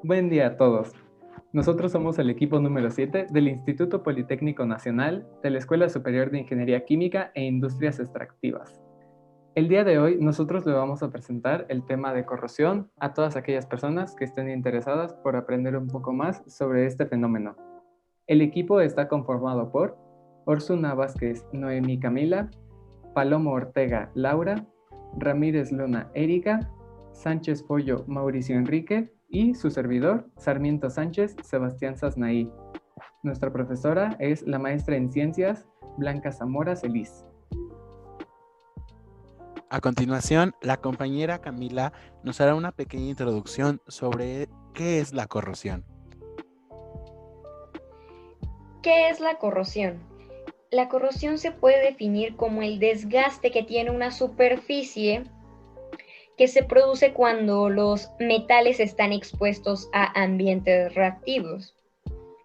Buen día a todos. Nosotros somos el equipo número 7 del Instituto Politécnico Nacional de la Escuela Superior de Ingeniería Química e Industrias Extractivas. El día de hoy nosotros le vamos a presentar el tema de corrosión a todas aquellas personas que estén interesadas por aprender un poco más sobre este fenómeno. El equipo está conformado por Orsuna Vázquez Noemí Camila, Palomo Ortega Laura, Ramírez Luna Erika, Sánchez Pollo Mauricio Enrique y su servidor Sarmiento Sánchez Sebastián Sasnaí. Nuestra profesora es la maestra en ciencias Blanca Zamora Celis. A continuación, la compañera Camila nos hará una pequeña introducción sobre qué es la corrosión. ¿Qué es la corrosión? La corrosión se puede definir como el desgaste que tiene una superficie que se produce cuando los metales están expuestos a ambientes reactivos.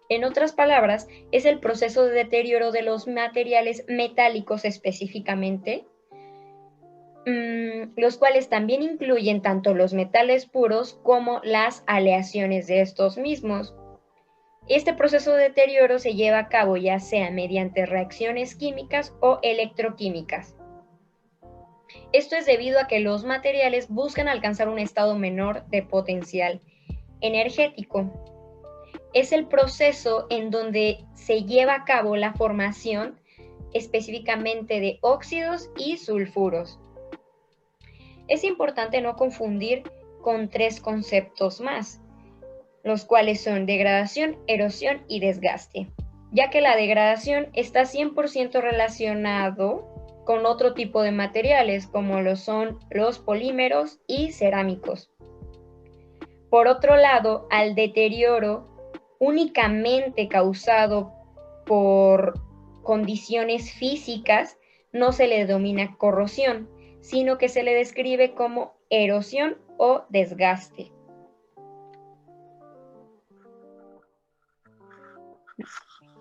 En otras palabras, es el proceso de deterioro de los materiales metálicos específicamente, los cuales también incluyen tanto los metales puros como las aleaciones de estos mismos. Este proceso de deterioro se lleva a cabo ya sea mediante reacciones químicas o electroquímicas. Esto es debido a que los materiales buscan alcanzar un estado menor de potencial energético. Es el proceso en donde se lleva a cabo la formación específicamente de óxidos y sulfuros. Es importante no confundir con tres conceptos más, los cuales son degradación, erosión y desgaste, ya que la degradación está 100% relacionado con otro tipo de materiales como lo son los polímeros y cerámicos. Por otro lado, al deterioro únicamente causado por condiciones físicas no se le denomina corrosión, sino que se le describe como erosión o desgaste.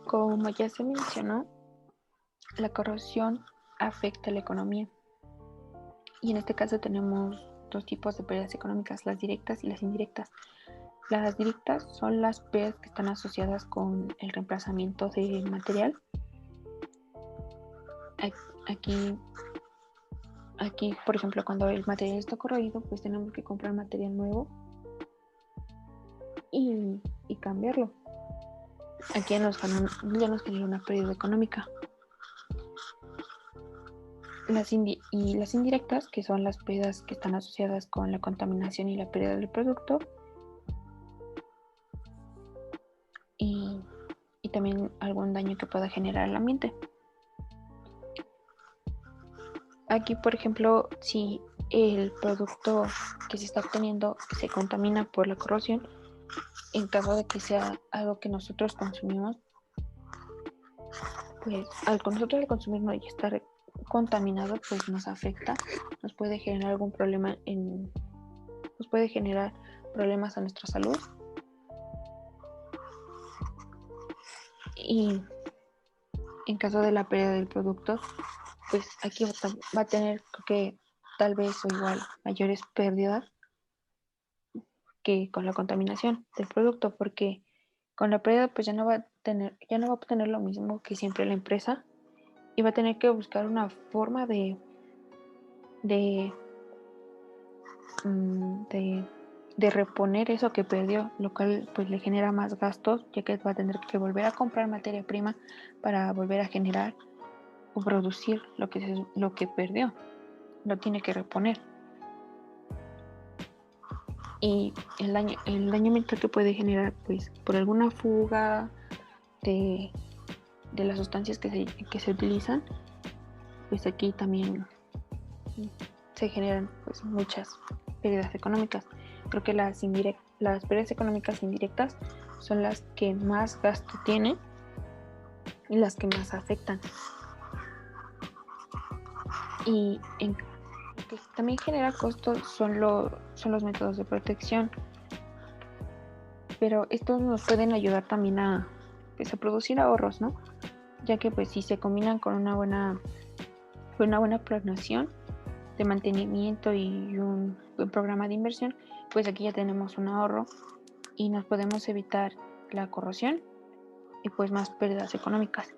Como ya se mencionó, la corrosión afecta a la economía. Y en este caso tenemos dos tipos de pérdidas económicas, las directas y las indirectas. Las directas son las pérdidas que están asociadas con el reemplazamiento de material. Aquí, por ejemplo, cuando el material está corroído, pues tenemos que comprar material nuevo y cambiarlo. Aquí ya nos genera una pérdida económica. Las indirectas, que son las pérdidas que están asociadas con la contaminación y la pérdida del producto, y también algún daño que pueda generar al ambiente. Aquí, por ejemplo, si el producto que se está obteniendo se contamina por la corrosión, en caso de que sea algo que nosotros consumimos, pues nosotros al consumirlo y estar contaminado, pues nos afecta, nos puede generar algún problema nos puede generar problemas a nuestra salud. Y en caso de la pérdida del producto, pues aquí va a tener que tal vez o igual mayores pérdidas que con la contaminación del producto, porque con la pérdida pues ya no va a obtener lo mismo que siempre la empresa y va a tener que buscar una forma de reponer eso que perdió, lo cual pues le genera más gastos, ya que va a tener que volver a comprar materia prima para volver a generar o producir lo que perdió, lo tiene que reponer. Y el daño ambiental que puede generar pues por alguna fuga de las sustancias que se utilizan, pues aquí también se generan pues muchas pérdidas económicas. Creo que las pérdidas económicas indirectas son las que más gasto tienen y las que más afectan. Y que también genera costos son los métodos de protección, pero estos nos pueden ayudar también a producir ahorros, ¿no? Ya que pues si se combinan con una buena planeación de mantenimiento y un buen programa de inversión, pues aquí ya tenemos un ahorro y nos podemos evitar la corrosión y pues más pérdidas económicas.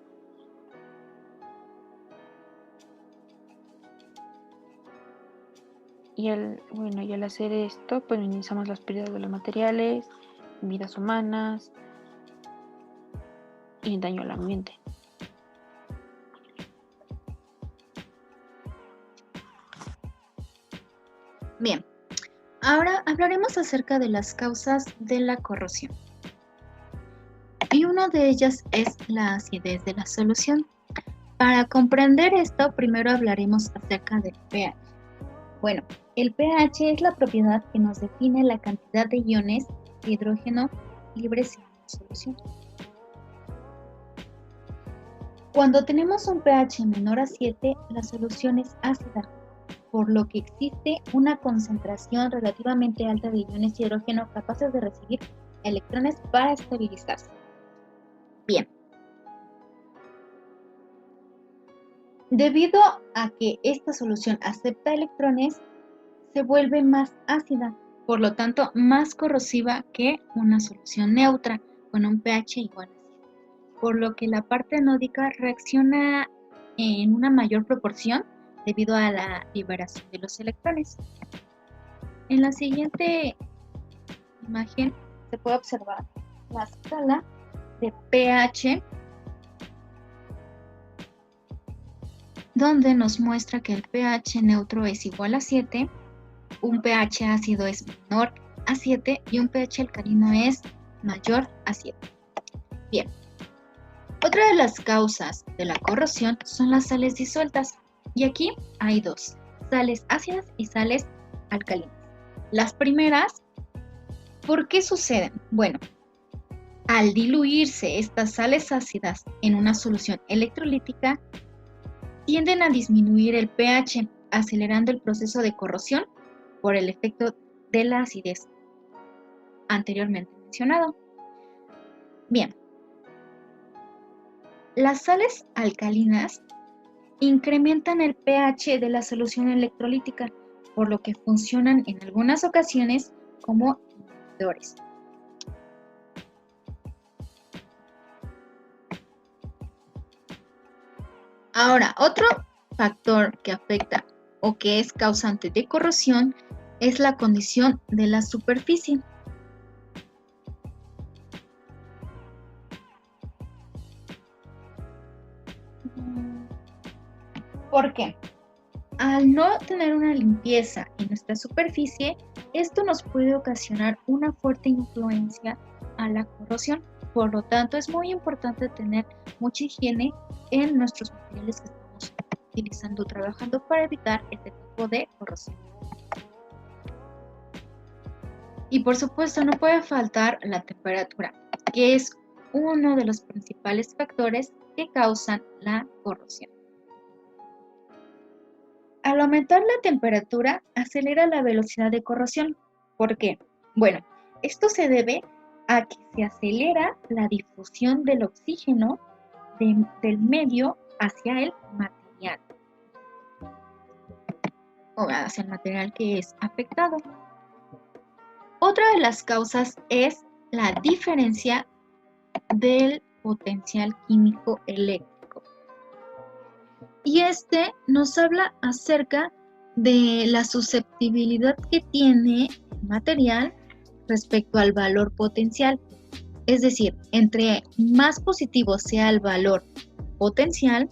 Y al hacer esto, pues minimizamos las pérdidas de los materiales, vidas humanas y daño al ambiente. Bien, ahora hablaremos acerca de las causas de la corrosión. Y una de ellas es la acidez de la solución. Para comprender esto, primero hablaremos acerca del pH. Bueno, el pH es la propiedad que nos define la cantidad de iones de hidrógeno libres en la solución. Cuando tenemos un pH menor a 7, la solución es ácida, por lo que existe una concentración relativamente alta de iones de hidrógeno capaces de recibir electrones para estabilizarse. Bien. Debido a que esta solución acepta electrones, se vuelve más ácida, por lo tanto más corrosiva que una solución neutra con un pH igual a 7, por lo que la parte anódica reacciona en una mayor proporción debido a la liberación de los electrones. En la siguiente imagen se puede observar la escala de pH, donde nos muestra que el pH neutro es igual a 7, un pH ácido es menor a 7 y un pH alcalino es mayor a 7. Bien, otra de las causas de la corrosión son las sales disueltas, y aquí hay dos, sales ácidas y sales alcalinas. Las primeras, ¿por qué suceden? Bueno, al diluirse estas sales ácidas en una solución electrolítica, tienden a disminuir el pH, acelerando el proceso de corrosión por el efecto de la acidez anteriormente mencionado. Bien, las sales alcalinas incrementan el pH de la solución electrolítica, por lo que funcionan en algunas ocasiones como inhibidores. Ahora, otro factor que afecta o que es causante de corrosión es la condición de la superficie. ¿Por qué? Al no tener una limpieza en nuestra superficie, esto nos puede ocasionar una fuerte influencia a la corrosión. Por lo tanto, es muy importante tener mucha higiene en nuestros materiales que estamos utilizando, trabajando para evitar este tipo de corrosión. Y por supuesto, no puede faltar la temperatura, que es uno de los principales factores que causan la corrosión. Al aumentar la temperatura, acelera la velocidad de corrosión. ¿Por qué? Bueno, esto se debe a que se acelera la difusión del oxígeno del medio hacia el material, o hacia el material que es afectado. Otra de las causas es la diferencia del potencial químico eléctrico. Y este nos habla acerca de la susceptibilidad que tiene el material respecto al valor potencial. Es decir, entre más positivo sea el valor potencial,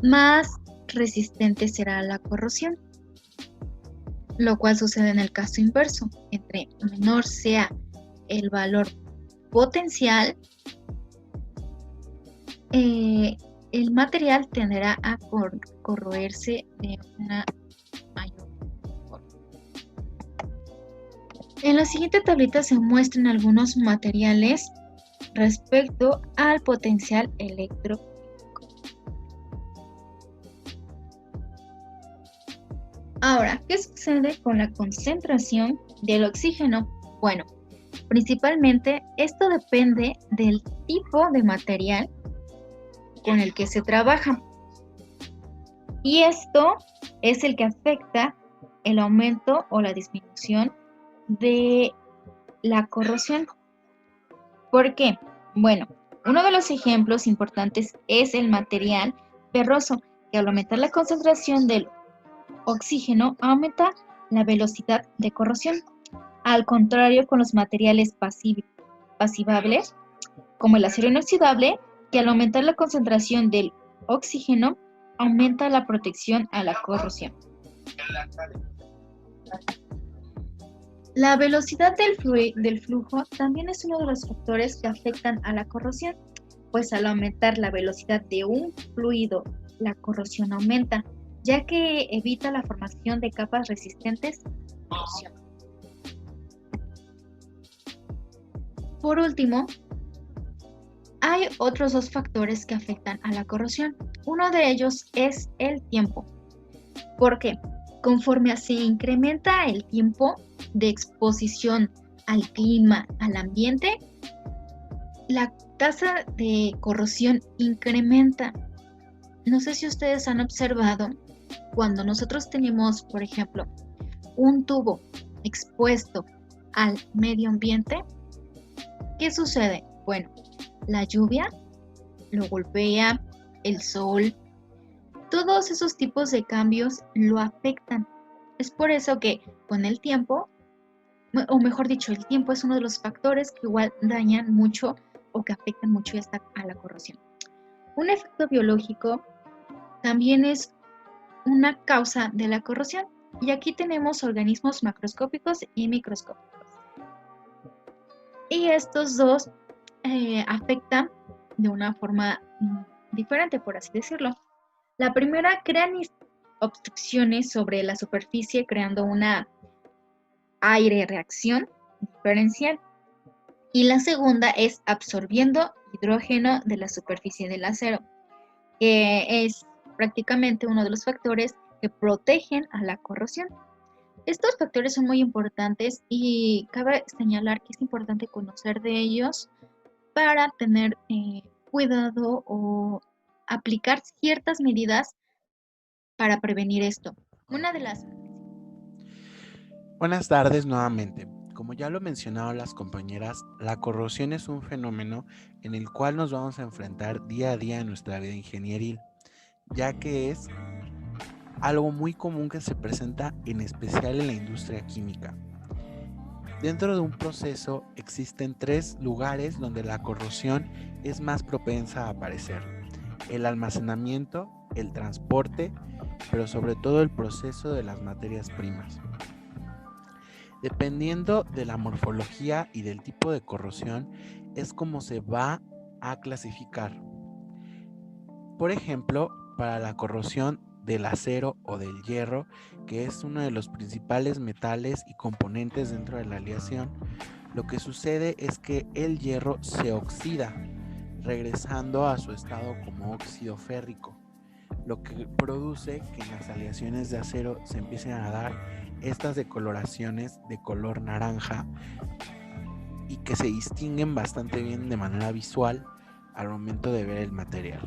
más resistente será a la corrosión. Lo cual sucede en el caso inverso. Entre menor sea el valor potencial, el material tenderá a corroerse de una mayor forma. En la siguiente tablita se muestran algunos materiales respecto al potencial electroquímico. Ahora, ¿qué sucede con la concentración del oxígeno? Bueno, principalmente esto depende del tipo de material con el que se trabaja. Y esto es el que afecta el aumento o la disminución de la corrosión. ¿Por qué? Bueno, uno de los ejemplos importantes es el material ferroso, que al aumentar la concentración del oxígeno aumenta la velocidad de corrosión. Al contrario, con los materiales pasivables, como el acero inoxidable, que al aumentar la concentración del oxígeno aumenta la protección a la corrosión. La velocidad del flujo también es uno de los factores que afectan a la corrosión, pues al aumentar la velocidad de un fluido, la corrosión aumenta, ya que evita la formación de capas resistentes a la corrosión. Por último, hay otros dos factores que afectan a la corrosión. Uno de ellos es el tiempo. ¿Por qué? Conforme se incrementa el tiempo de exposición al clima, al ambiente, la tasa de corrosión incrementa. No sé si ustedes han observado, cuando nosotros tenemos, por ejemplo, un tubo expuesto al medio ambiente, ¿qué sucede? Bueno, la lluvia lo golpea, el sol, todos esos tipos de cambios lo afectan. Es por eso que con el tiempo, o mejor dicho, el tiempo es uno de los factores que igual dañan mucho o que afectan mucho a la corrosión. Un efecto biológico también es una causa de la corrosión, y aquí tenemos organismos macroscópicos y microscópicos. Y estos dos afectan de una forma diferente, por así decirlo. La primera, crean obstrucciones sobre la superficie, creando una aire-reacción diferencial. Y la segunda es absorbiendo hidrógeno de la superficie del acero, que es prácticamente uno de los factores que protegen a la corrosión. Estos factores son muy importantes y cabe señalar que es importante conocer de ellos para tener cuidado o aplicar ciertas medidas para prevenir esto. Buenas tardes nuevamente. Como ya lo mencionaron las compañeras, la corrosión es un fenómeno en el cual nos vamos a enfrentar día a día en nuestra vida ingenieril, ya que es algo muy común que se presenta en especial en la industria química. Dentro de un proceso existen 3 lugares donde la corrosión es más propensa a aparecer: el almacenamiento, el transporte, pero sobre todo el proceso de las materias primas. Dependiendo de la morfología y del tipo de corrosión es como se va a clasificar. Por ejemplo, para la corrosión del acero o del hierro, que es uno de los principales metales y componentes dentro de la aleación, lo que sucede es que el hierro se oxida, regresando a su estado como óxido férrico, lo que produce que en las aleaciones de acero se empiecen a dar estas decoloraciones de color naranja y que se distinguen bastante bien de manera visual al momento de ver el material.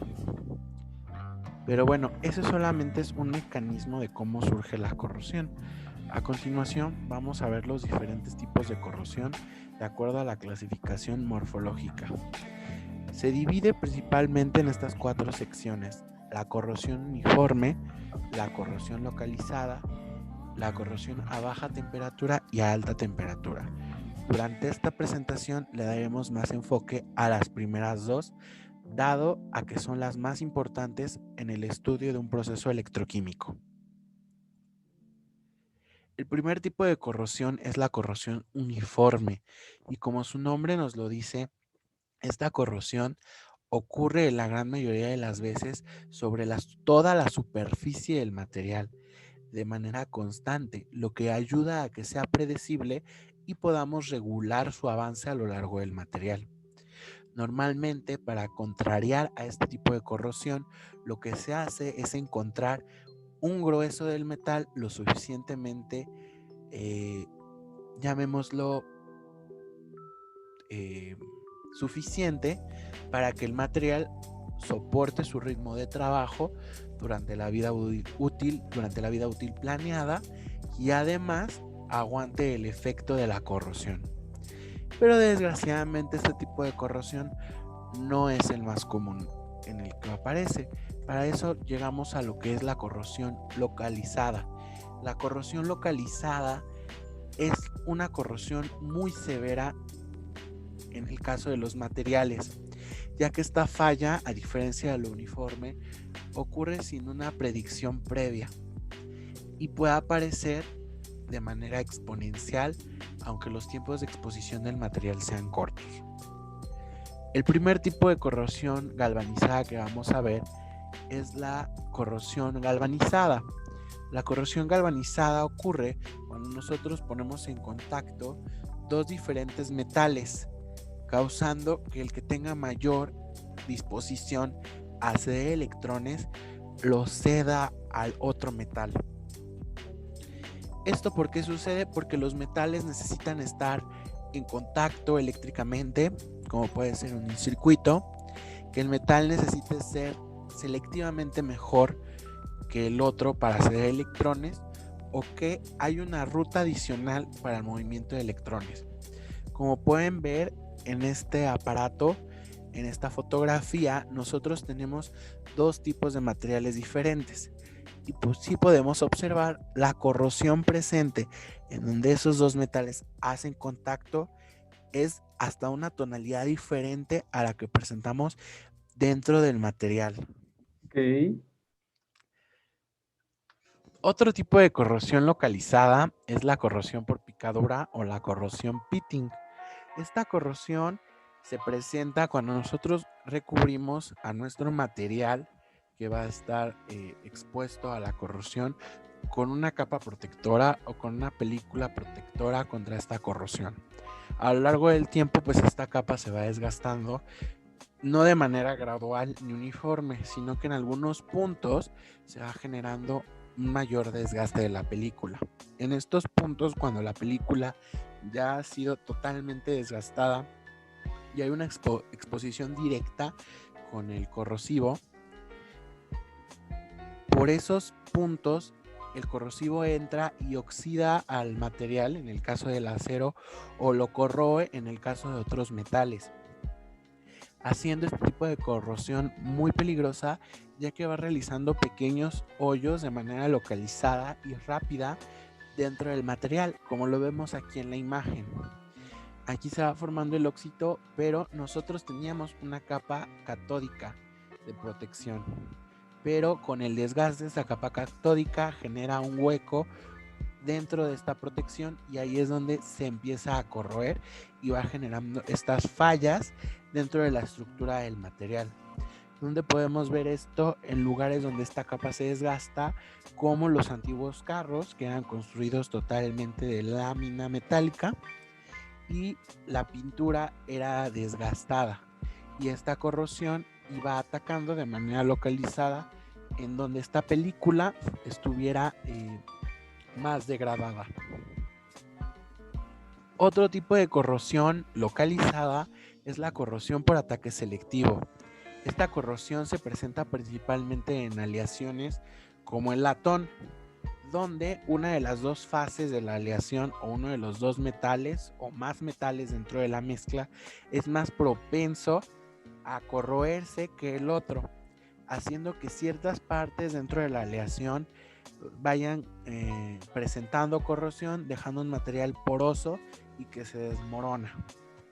Pero bueno, eso solamente es un mecanismo de cómo surge la corrosión. A continuación vamos a ver los diferentes tipos de corrosión de acuerdo a la clasificación morfológica. Se divide principalmente en estas 4 secciones: la corrosión uniforme, la corrosión localizada, la corrosión a baja temperatura y a alta temperatura. Durante esta presentación le daremos más enfoque a las primeras 2, dado a que son las más importantes en el estudio de un proceso electroquímico. El primer tipo de corrosión es la corrosión uniforme, y como su nombre nos lo dice, esta corrosión ocurre en la gran mayoría de las veces sobre toda la superficie del material, de manera constante, lo que ayuda a que sea predecible y podamos regular su avance a lo largo del material. Normalmente, para contrariar a este tipo de corrosión, lo que se hace es encontrar un grueso del metal lo suficientemente, llamémoslo, suficiente para que el material soporte su ritmo de trabajo durante la vida útil planeada y además aguante el efecto de la corrosión. pero desgraciadamente este tipo de corrosión no es el más común en el que aparece. Para eso llegamos a lo que es la corrosión localizada. La corrosión localizada es una corrosión muy severa en el caso de los materiales, ya que esta falla, a diferencia de lo uniforme, ocurre sin una predicción previa y puede aparecer de manera exponencial, aunque los tiempos de exposición del material sean cortos. El primer tipo de corrosión galvanizada que vamos a ver es la corrosión galvanizada. La corrosión galvanizada ocurre cuando nosotros ponemos en contacto dos diferentes metales, causando que el que tenga mayor disposición a ceder electrones lo ceda al otro metal. ¿Esto por qué sucede? Porque los metales necesitan estar en contacto eléctricamente, como puede ser un circuito, que el metal necesite ser selectivamente mejor que el otro para ceder electrones, o que hay una ruta adicional para el movimiento de electrones. Como pueden ver en este aparato, en esta fotografía, nosotros tenemos dos tipos de materiales diferentes. Y pues sí podemos observar la corrosión presente en donde esos dos metales hacen contacto es hasta una tonalidad diferente a la que presentamos dentro del material. Ok. Otro tipo de corrosión localizada es la corrosión por picadura o la corrosión pitting. Esta corrosión se presenta cuando nosotros recubrimos a nuestro material que va a estar expuesto a la corrosión con una capa protectora o con una película protectora contra esta corrosión. A lo largo del tiempo, pues esta capa se va desgastando, no de manera gradual ni uniforme, sino que en algunos puntos se va generando un mayor desgaste de la película. En estos puntos, cuando la película ya ha sido totalmente desgastada y hay una exposición directa con el corrosivo, por esos puntos el corrosivo entra y oxida al material, en el caso del acero, o lo corroe en el caso de otros metales, haciendo este tipo de corrosión muy peligrosa, ya que va realizando pequeños hoyos de manera localizada y rápida dentro del material, como lo vemos aquí en la imagen. Aquí se va formando el óxido, pero nosotros teníamos una capa catódica de protección, pero con el desgaste de esta capa catódica genera un hueco dentro de esta protección y ahí es donde se empieza a corroer y va generando estas fallas dentro de la estructura del material, donde podemos ver esto en lugares donde esta capa se desgasta, como los antiguos carros que eran construidos totalmente de lámina metálica y la pintura era desgastada y esta corrosión iba atacando de manera localizada en donde esta película estuviera más degradada. Otro tipo de corrosión localizada es la corrosión por ataque selectivo. Esta corrosión se presenta principalmente en aleaciones como el latón, donde una de las dos fases de la aleación o uno de los dos metales o más metales dentro de la mezcla es más propenso a corroerse que el otro, haciendo que ciertas partes dentro de la aleación vayan presentando corrosión, dejando un material poroso y que se desmorona.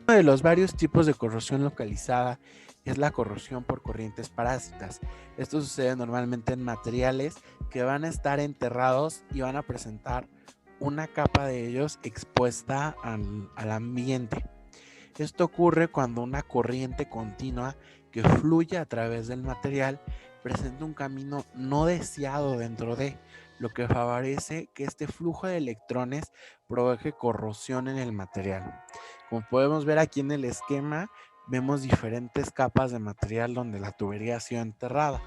Uno de los varios tipos de corrosión localizada es la corrosión por corrientes parásitas. Esto sucede normalmente en materiales que van a estar enterrados y van a presentar una capa de ellos expuesta al ambiente. Esto ocurre cuando una corriente continua que fluye a través del material presenta un camino no deseado dentro de, lo que favorece que este flujo de electrones provoque corrosión en el material. Como podemos ver aquí en el esquema, vemos diferentes capas de material donde la tubería ha sido enterrada,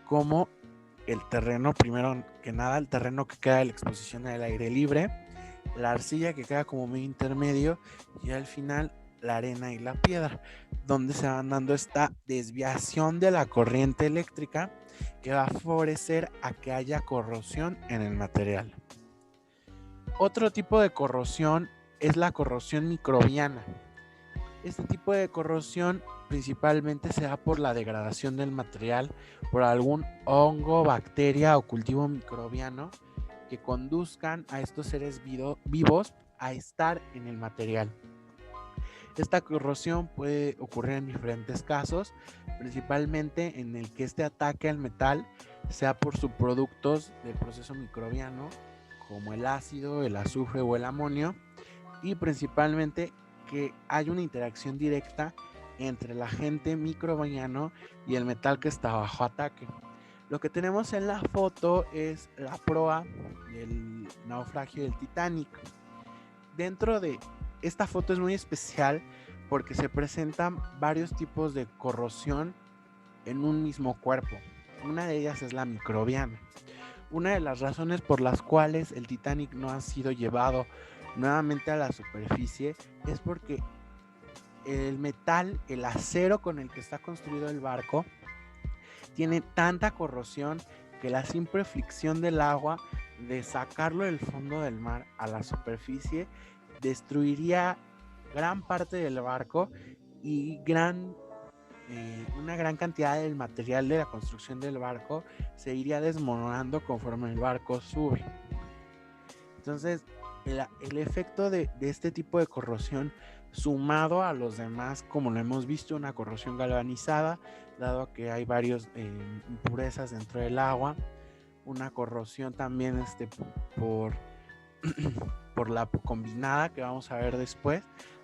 como el terreno, primero que nada, el terreno que queda de la exposición al aire libre, la arcilla que queda como medio intermedio y al final la arena y la piedra, donde se van dando esta desviación de la corriente eléctrica que va a favorecer a que haya corrosión en el material. Otro tipo de corrosión es la corrosión microbiana. Este tipo de corrosión principalmente se da por la degradación del material por algún hongo, bacteria o cultivo microbiano que conduzcan a estos seres vivos a estar en el material. Esta corrosión puede ocurrir en diferentes casos, principalmente en el que este ataque al metal sea por subproductos del proceso microbiano, como el ácido, el azufre o el amonio, y principalmente que hay una interacción directa entre el agente microbiano y el metal que está bajo ataque. Lo que tenemos en la foto es la proa del naufragio del Titanic. Dentro de esta foto es muy especial porque se presentan varios tipos de corrosión en un mismo cuerpo. Una de ellas es la microbiana. Una de las razones por las cuales el Titanic no ha sido llevado nuevamente a la superficie es porque el metal, el acero con el que está construido el barco, tiene tanta corrosión que la simple fricción del agua de sacarlo del fondo del mar a la superficie destruiría gran parte del barco y una gran cantidad del material de la construcción del barco se iría desmoronando conforme el barco sube. Entonces, el efecto de este tipo de corrosión, sumado a los demás, como lo hemos visto, una corrosión galvanizada, dado que hay varias impurezas dentro del agua, una corrosión también por la combinada que vamos a ver después,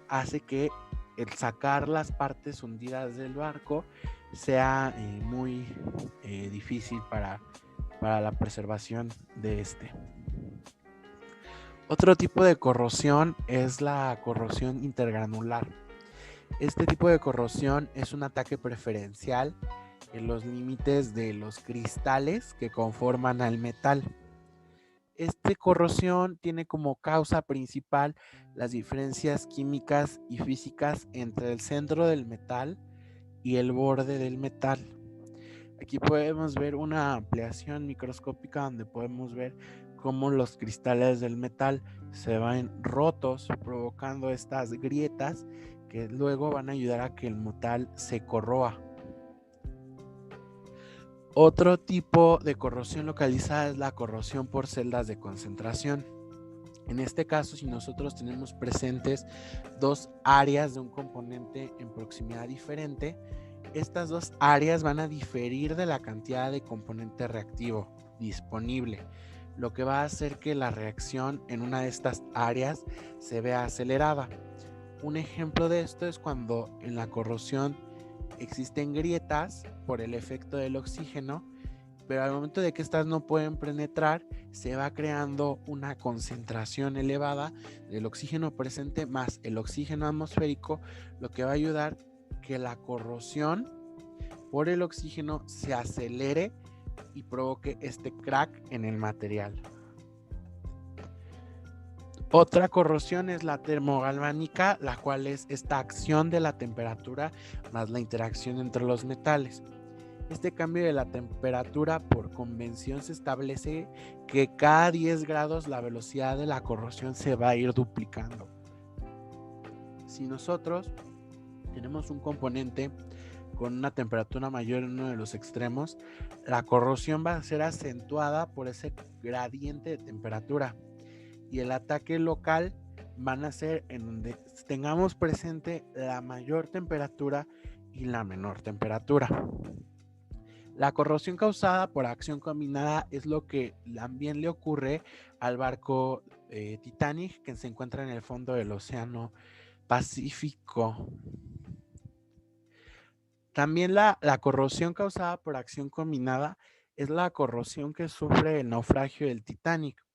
hace que el sacar las partes hundidas del barco sea muy difícil para la preservación de este. Otro tipo de corrosión es la corrosión intergranular. Este tipo de corrosión es un ataque preferencial en los límites de los cristales que conforman al metal. Esta corrosión tiene como causa principal las diferencias químicas y físicas entre el centro del metal y el borde del metal. Aquí podemos ver una ampliación microscópica donde podemos ver cómo los cristales del metal se van rotos, provocando estas grietas que luego van a ayudar a que el metal se corroa. Otro tipo de corrosión localizada es la corrosión por celdas de concentración. En este caso, si nosotros tenemos presentes dos áreas de un componente en proximidad diferente, estas dos áreas van a diferir de la cantidad de componente reactivo disponible, lo que va a hacer que la reacción en una de estas áreas se vea acelerada. Un ejemplo de esto es cuando en la corrosión existen grietas por el efecto del oxígeno, pero al momento de que estas no pueden penetrar, se va creando una concentración elevada del oxígeno presente más el oxígeno atmosférico, lo que va a ayudar que la corrosión por el oxígeno se acelere y provoque este crack en el material. Otra corrosión es la termogalvánica, la cual es esta acción de la temperatura más la interacción entre los metales. Este cambio de la temperatura por convención se establece que cada 10 grados la velocidad de la corrosión se va a ir duplicando. Si nosotros tenemos un componente con una temperatura mayor en uno de los extremos, la corrosión va a ser acentuada por ese gradiente de temperatura. Y el ataque local van a ser en donde tengamos presente la mayor temperatura y la menor temperatura. La corrosión causada por acción combinada es lo que también le ocurre al barco Titanic, que se encuentra en el fondo del Océano Pacífico. También la corrosión causada por acción combinada es la corrosión que sufre el naufragio del Titanic,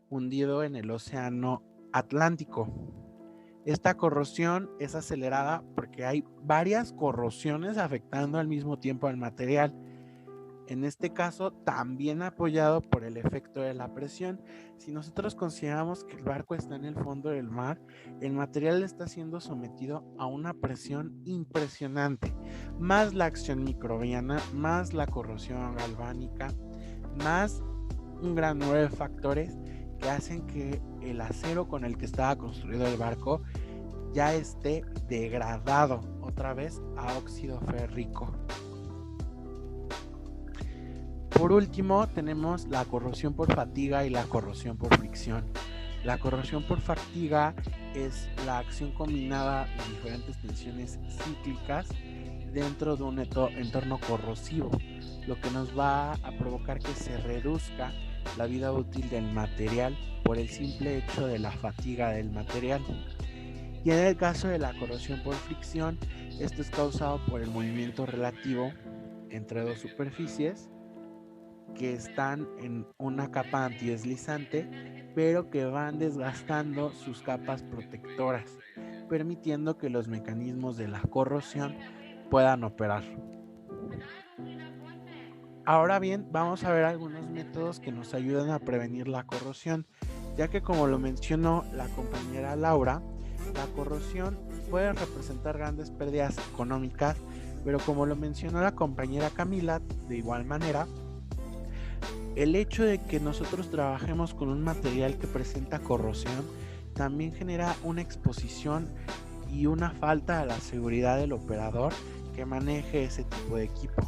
hundido en el Océano Atlántico. Esta corrosión es acelerada porque hay varias corrosiones afectando al mismo tiempo al material. En este caso, también apoyado por el efecto de la presión. Si nosotros consideramos que el barco está en el fondo del mar, el material está siendo sometido a una presión impresionante, más la acción microbiana, más la corrosión galvánica, más un gran número de factores que hacen que el acero con el que estaba construido el barco ya esté degradado otra vez a óxido férrico. Por último, tenemos la corrosión por fatiga y la corrosión por fricción. La corrosión por fatiga es la acción combinada de diferentes tensiones cíclicas dentro de un entorno corrosivo, lo que nos va a provocar que se reduzca la vida útil del material por el simple hecho de la fatiga del material. Y en el caso de la corrosión por fricción, esto es causado por el movimiento relativo entre dos superficies que están en una capa antideslizante, pero que van desgastando sus capas protectoras, permitiendo que los mecanismos de la corrosión puedan operar. Ahora bien, vamos a ver algunos métodos que nos ayudan a prevenir la corrosión, ya que como lo mencionó la compañera Laura, la corrosión puede representar grandes pérdidas económicas, pero como lo mencionó la compañera Camila, de igual manera, el hecho de que nosotros trabajemos con un material que presenta corrosión también genera una exposición y una falta a la seguridad del operador que maneje ese tipo de equipo.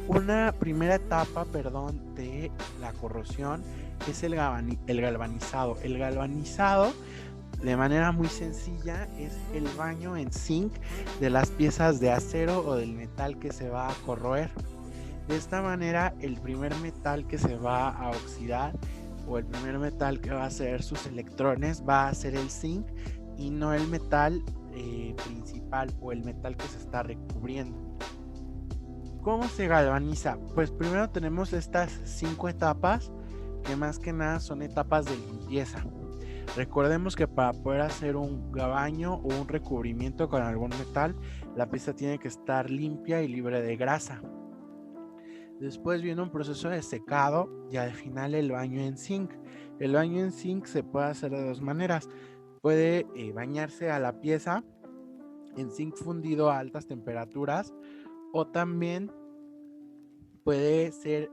Una primera etapa, de la corrosión es el galvanizado. El galvanizado, de manera muy sencilla, es el baño en zinc de las piezas de acero o del metal que se va a corroer. De esta manera, el primer metal que se va a oxidar o el primer metal que va a hacer sus electrones va a ser el zinc y no el metal principal o el metal que se está recubriendo. ¿Cómo se galvaniza? Pues primero tenemos estas 5 etapas que más que nada son etapas de limpieza. Recordemos que para poder hacer un baño o un recubrimiento con algún metal, la pieza tiene que estar limpia y libre de grasa. Después viene un proceso de secado y al final el baño en zinc. El baño en zinc se puede hacer de dos maneras. Puede bañarse a la pieza en zinc fundido a altas temperaturas, o también puede ser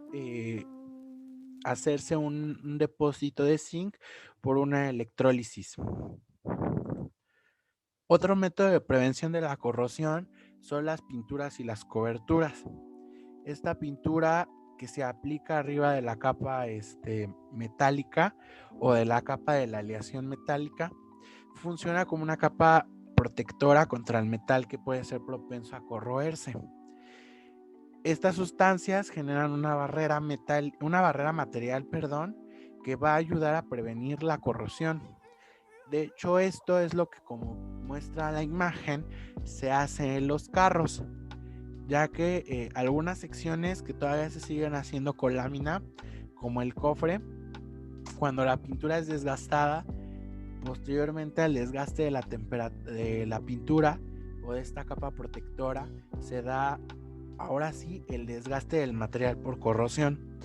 hacerse un depósito de zinc por una electrólisis. Otro método de prevención de la corrosión son las pinturas y las coberturas. Esta pintura que se aplica arriba de la capa metálica o de la capa de la aleación metálica funciona como una capa protectora contra el metal que puede ser propenso a corroerse. Estas sustancias generan una barrera material, que va a ayudar a prevenir la corrosión. De hecho, esto es lo que, como muestra la imagen, se hace en los carros, ya que algunas secciones que todavía se siguen haciendo con lámina, como el cofre, cuando la pintura es desgastada, posteriormente al desgaste de la pintura o de esta capa protectora, se da ahora sí el desgaste del material por corrosión.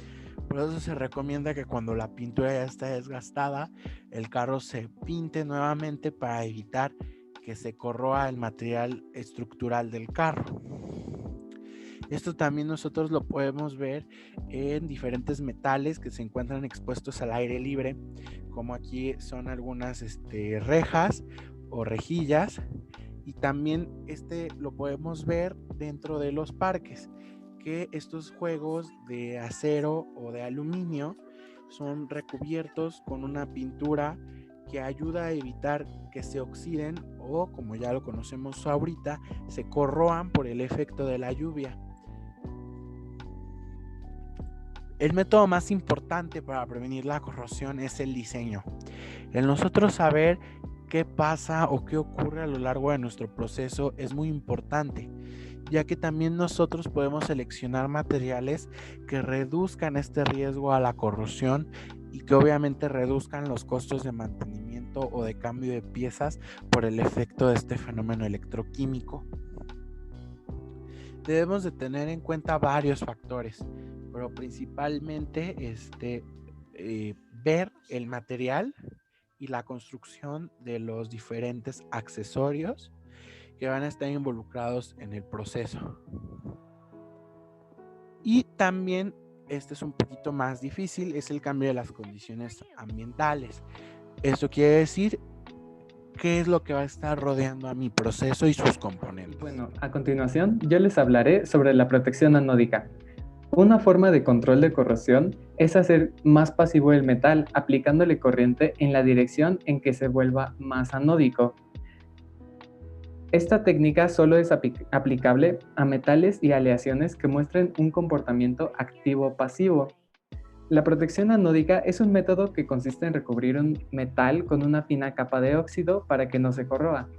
Por eso se recomienda que cuando la pintura ya está desgastada, el carro se pinte nuevamente para evitar que se corroa el material estructural del carro. Esto también nosotros lo podemos ver en diferentes metales que se encuentran expuestos al aire libre, como aquí son algunas rejas o rejillas, y también lo podemos ver dentro de los parques, que estos juegos de acero o de aluminio son recubiertos con una pintura que ayuda a evitar que se oxiden o, como ya lo conocemos ahorita, se corroan por el efecto de la lluvia. El método más importante para prevenir la corrosión es el diseño. El nosotros saber qué pasa o qué ocurre a lo largo de nuestro proceso es muy importante, ya que también nosotros podemos seleccionar materiales que reduzcan este riesgo a la corrosión y que obviamente reduzcan los costos de mantenimiento o de cambio de piezas por el efecto de este fenómeno electroquímico. Debemos de tener en cuenta varios factores, pero principalmente ver el material y la construcción de los diferentes accesorios que van a estar involucrados en el proceso. Y también, este es un poquito más difícil, es el cambio de las condiciones ambientales. Esto quiere decir qué es lo que va a estar rodeando a mi proceso y sus componentes. Bueno, a continuación yo les hablaré sobre la protección anódica. Una forma de control de corrosión es hacer más pasivo el metal aplicándole corriente en la dirección en que se vuelva más anódico. Esta técnica solo es aplicable a metales y aleaciones que muestren un comportamiento activo-pasivo. La protección anódica es un método que consiste en recubrir un metal con una fina capa de óxido para que no se corroa.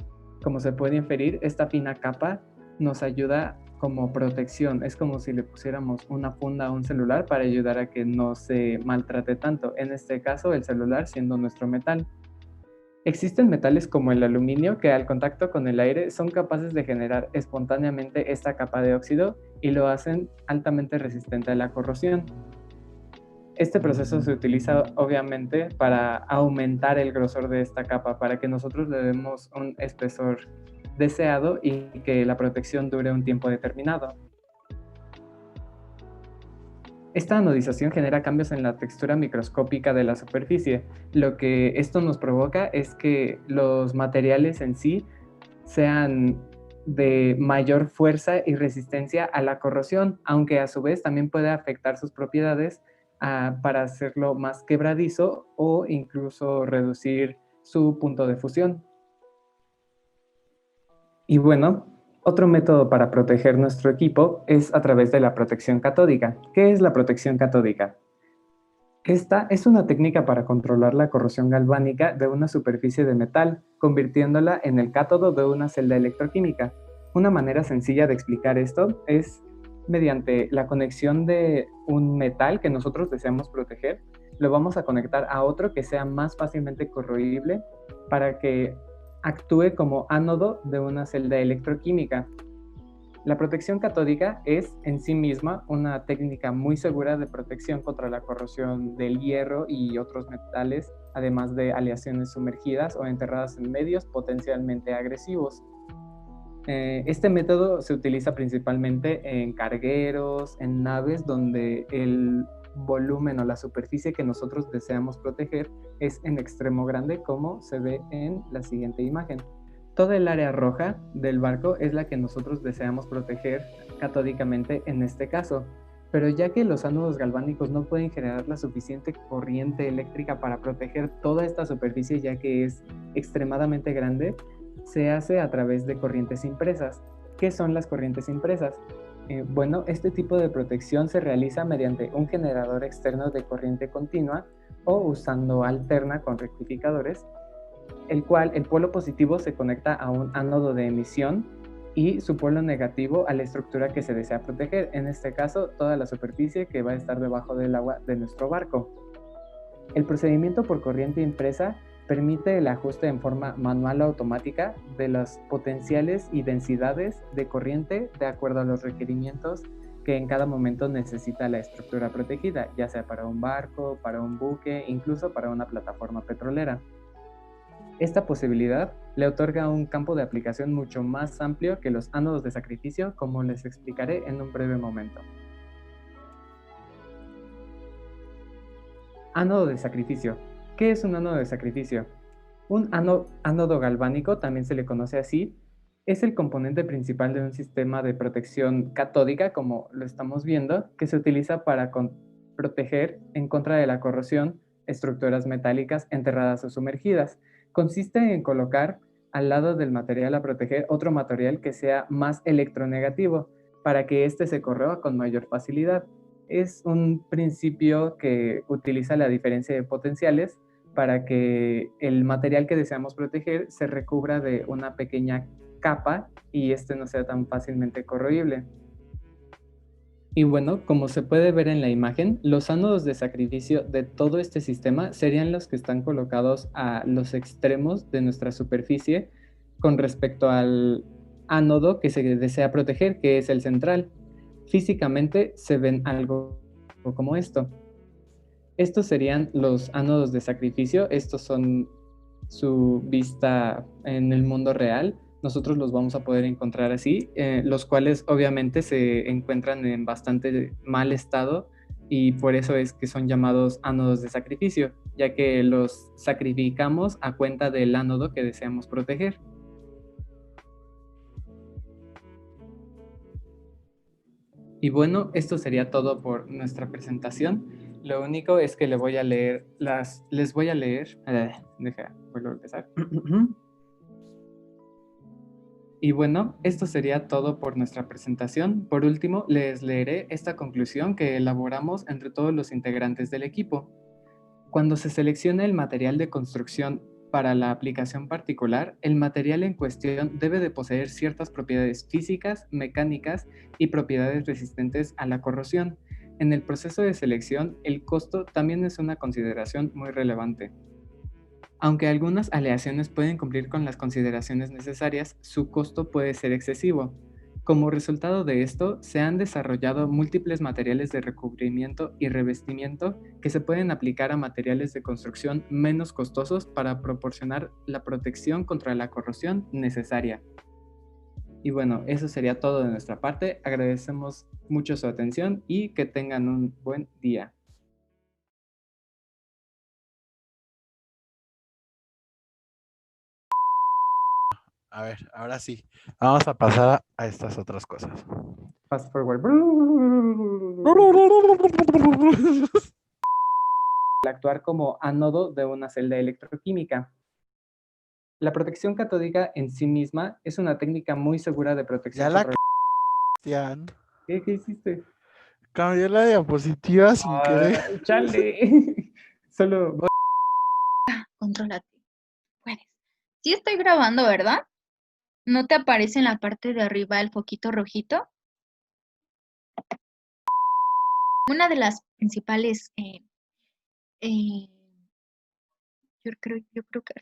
Como se puede inferir, esta fina capa nos ayuda como protección. Es como si le pusiéramos una funda a un celular para ayudar a que no se maltrate tanto. En este caso, el celular siendo nuestro metal. Existen metales como el aluminio que al contacto con el aire son capaces de generar espontáneamente esta capa de óxido y lo hacen altamente resistente a la corrosión. Este proceso se utiliza obviamente para aumentar el grosor de esta capa, para que nosotros le demos un espesor deseado y que la protección dure un tiempo determinado. Esta anodización genera cambios en la textura microscópica de la superficie. Lo que esto nos provoca es que los materiales en sí sean de mayor fuerza y resistencia a la corrosión, aunque a su vez también puede afectar sus propiedades para hacerlo más quebradizo o incluso reducir su punto de fusión. Y bueno, otro método para proteger nuestro equipo es a través de la protección catódica. ¿Qué es la protección catódica? Esta es una técnica para controlar la corrosión galvánica de una superficie de metal, convirtiéndola en el cátodo de una celda electroquímica. Una manera sencilla de explicar esto es mediante la conexión de un metal que nosotros deseamos proteger, lo vamos a conectar a otro que sea más fácilmente corroíble para que actúe como ánodo de una celda electroquímica. La protección catódica es en sí misma una técnica muy segura de protección contra la corrosión del hierro y otros metales, además de aleaciones sumergidas o enterradas en medios potencialmente agresivos. Este método se utiliza principalmente en cargueros, en naves donde el volumen o la superficie que nosotros deseamos proteger es en extremo grande, como se ve en la siguiente imagen. Toda el área roja del barco es la que nosotros deseamos proteger catódicamente en este caso, pero ya que los ánodos galvánicos no pueden generar la suficiente corriente eléctrica para proteger toda esta superficie, ya que es extremadamente grande, se hace a través de corrientes impresas. ¿Qué son las corrientes impresas? Bueno, este tipo de protección se realiza mediante un generador externo de corriente continua o usando alterna con rectificadores, el cual el polo positivo se conecta a un ánodo de emisión y su polo negativo a la estructura que se desea proteger, en este caso toda la superficie que va a estar debajo del agua de nuestro barco. El procedimiento por corriente impresa permite el ajuste en forma manual o automática de las potenciales y densidades de corriente de acuerdo a los requerimientos que en cada momento necesita la estructura protegida, ya sea para un barco, para un buque, incluso para una plataforma petrolera. Esta posibilidad le otorga un campo de aplicación mucho más amplio que los ánodos de sacrificio, como les explicaré en un breve momento. Ánodo de sacrificio. ¿Qué es un ánodo de sacrificio? Un ánodo galvánico, también se le conoce así, es el componente principal de un sistema de protección catódica, como lo estamos viendo, que se utiliza para proteger en contra de la corrosión estructuras metálicas enterradas o sumergidas. Consiste en colocar al lado del material a proteger otro material que sea más electronegativo para que éste se corroa con mayor facilidad. Es un principio que utiliza la diferencia de potenciales para que el material que deseamos proteger se recubra de una pequeña capa y este no sea tan fácilmente corroíble. Y bueno, como se puede ver en la imagen, los ánodos de sacrificio de todo este sistema serían los que están colocados a los extremos de nuestra superficie con respecto al ánodo que se desea proteger, que es el central. Físicamente se ven algo como esto. Estos serían los ánodos de sacrificio. Estos son su vista en el mundo real. Nosotros los vamos a poder encontrar así, los cuales obviamente se encuentran en bastante mal estado y por eso es que son llamados ánodos de sacrificio, ya que los sacrificamos a cuenta del ánodo que deseamos proteger. Y bueno, esto sería todo por nuestra presentación. Lo único es que les voy a leer vuelvo a empezar. Y bueno, esto sería todo por nuestra presentación. Por último, les leeré esta conclusión que elaboramos entre todos los integrantes del equipo. Cuando se selecciona el material de construcción para la aplicación particular, el material en cuestión debe de poseer ciertas propiedades físicas, mecánicas y propiedades resistentes a la corrosión. En el proceso de selección, el costo también es una consideración muy relevante. Aunque algunas aleaciones pueden cumplir con las consideraciones necesarias, su costo puede ser excesivo. Como resultado de esto, se han desarrollado múltiples materiales de recubrimiento y revestimiento que se pueden aplicar a materiales de construcción menos costosos para proporcionar la protección contra la corrosión necesaria. Y bueno, eso sería todo de nuestra parte. Agradecemos mucho su atención y que tengan un buen día. A ver, ahora sí. Vamos a pasar a estas otras cosas. Fast forward. Al actuar como ánodo de una celda electroquímica. La protección catódica en sí misma es una técnica muy segura de protección. Ya la Cristian. ¿Qué hiciste? Cambié la diapositiva sin querer. Chale. Solo. Contrólate. Puedes. Sí estoy grabando, ¿verdad? ¿No te aparece en la parte de arriba el foquito rojito? Una de las principales, yo creo que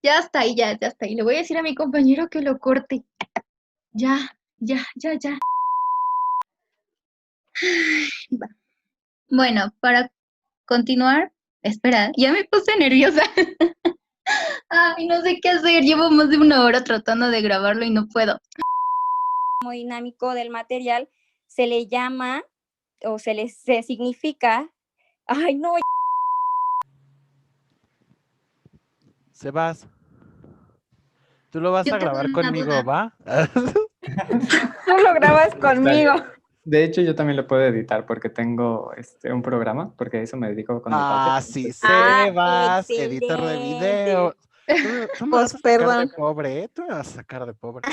ya está ahí, ya está ahí. Le voy a decir a mi compañero que lo corte. Ya. Va. Bueno, para continuar, espera, ya me puse nerviosa. Ay, no sé qué hacer. Llevo más de 1 hora tratando de grabarlo y no puedo. Dinámico del material se le llama o se significa. Ay, no. Sebas, tú lo vas Yo a tengo grabar una conmigo, duda. ¿va? Tú lo grabas conmigo. De hecho, yo también lo puedo editar porque tengo un programa, porque a eso me dedico con mi Ah, parte. sí, Ah, Sebas, editor de video. Tú me vas a sacar de perdón. pobre, ¿eh? Tú me vas a sacar de pobre.